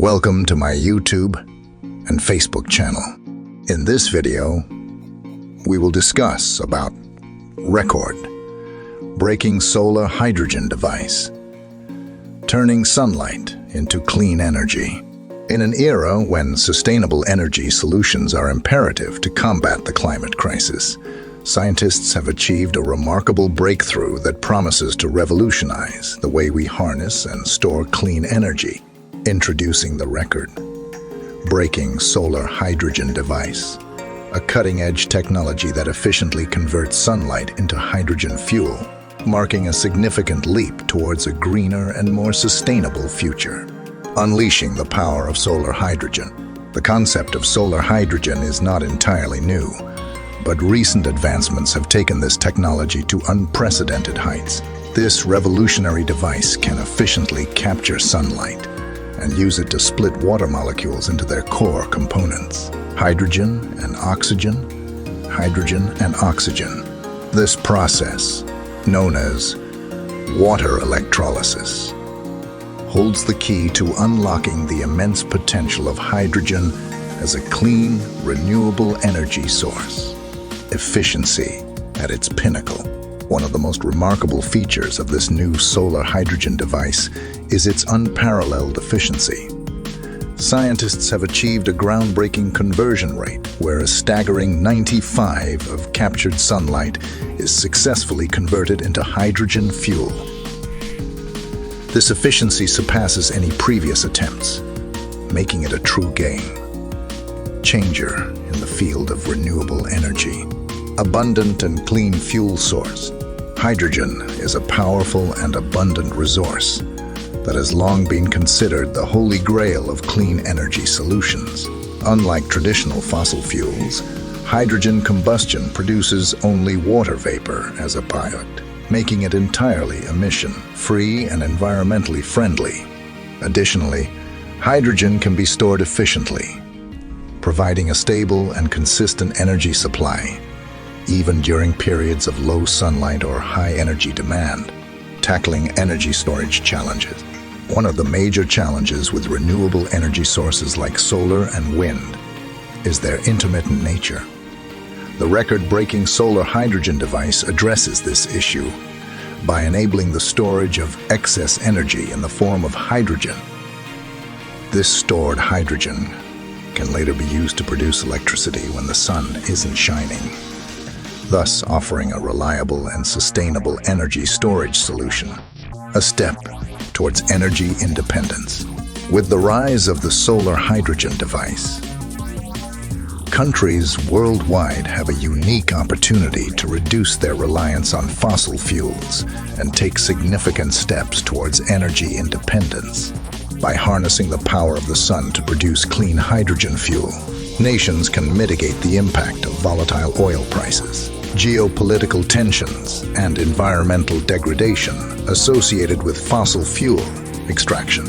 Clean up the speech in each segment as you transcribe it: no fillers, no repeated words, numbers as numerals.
Welcome to my YouTube and Facebook channel. In this video, we will discuss about record-breaking solar hydrogen device, turning sunlight into clean energy. In an era when sustainable energy solutions are imperative to combat the climate crisis, scientists have achieved a remarkable breakthrough that promises to revolutionize the way we harness and store clean energy. Introducing the record-breaking solar hydrogen device, a cutting-edge technology that efficiently converts sunlight into hydrogen fuel, marking a significant leap towards a greener and more sustainable future. Unleashing the power of solar hydrogen. The concept of solar hydrogen is not entirely new, but recent advancements have taken this technology to unprecedented heights. This revolutionary device can efficiently capture sunlight and use it to split water molecules into their core components, hydrogen and oxygen, hydrogen and oxygen. This process, known as water electrolysis, holds the key to unlocking the immense potential of hydrogen as a clean, renewable energy source. Efficiency at its pinnacle. One of the most remarkable features of this new solar hydrogen device is its unparalleled efficiency. Scientists have achieved a groundbreaking conversion rate where a staggering 95% of captured sunlight is successfully converted into hydrogen fuel. This efficiency surpasses any previous attempts, making it a true game changer in the field of renewable energy. Abundant and clean fuel source. Hydrogen is a powerful and abundant resource that has long been considered the holy grail of clean energy solutions. Unlike traditional fossil fuels, hydrogen combustion produces only water vapor as a byproduct, making it entirely emission-free and environmentally friendly. Additionally, hydrogen can be stored efficiently, providing a stable and consistent energy supply, even during periods of low sunlight or high energy demand. Tackling energy storage challenges. One of the major challenges with renewable energy sources like solar and wind is their intermittent nature. The record-breaking solar hydrogen device addresses this issue by enabling the storage of excess energy in the form of hydrogen. This stored hydrogen can later be used to produce electricity when the sun isn't shining, thus offering a reliable and sustainable energy storage solution, a step towards energy independence. With the rise of the solar hydrogen device, countries worldwide have a unique opportunity to reduce their reliance on fossil fuels and take significant steps towards energy independence. By harnessing the power of the sun to produce clean hydrogen fuel, nations can mitigate the impact of volatile oil prices, geopolitical tensions, and environmental degradation associated with fossil fuel extraction,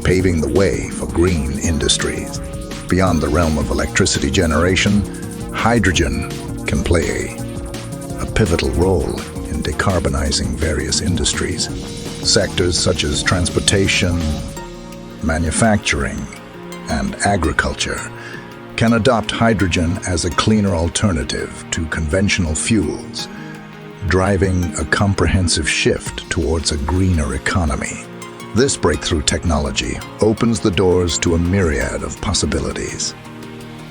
paving the way for green industries. Beyond the realm of electricity generation, hydrogen can play a pivotal role in decarbonizing various industries. Sectors such as transportation, manufacturing, and agriculture can adopt hydrogen as a cleaner alternative to conventional fuels, driving a comprehensive shift towards a greener economy. This breakthrough technology opens the doors to a myriad of possibilities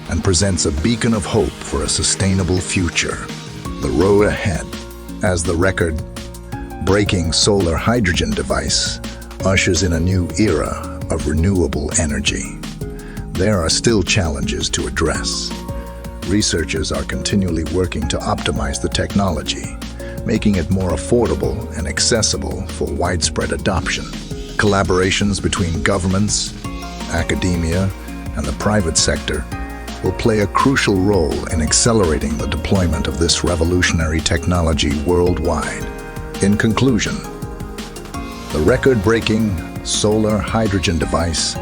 and presents a beacon of hope for a sustainable future. The road ahead, as the record-breaking solar hydrogen device ushers in a new era of renewable energy. There are still challenges to address. Researchers are continually working to optimize the technology, making it more affordable and accessible for widespread adoption. Collaborations between governments, academia, and the private sector will play a crucial role in accelerating the deployment of this revolutionary technology worldwide. In conclusion, the record-breaking solar hydrogen device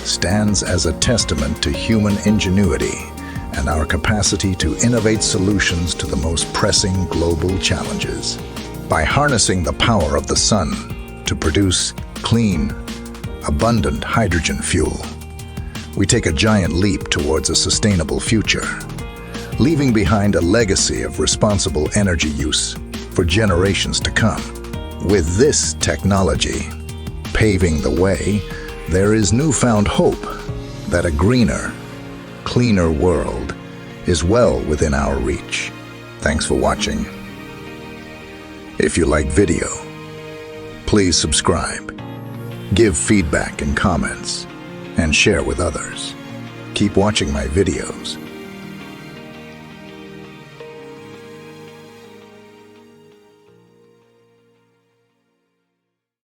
stands as a testament to human ingenuity and our capacity to innovate solutions to the most pressing global challenges. By harnessing the power of the sun to produce clean, abundant hydrogen fuel, we take a giant leap towards a sustainable future, leaving behind a legacy of responsible energy use for generations to come. With this technology paving the way, there is newfound hope that a greener, cleaner world is well within our reach. Thanks for watching. If you like video, please subscribe, give feedback and comments, and share with others. Keep watching my videos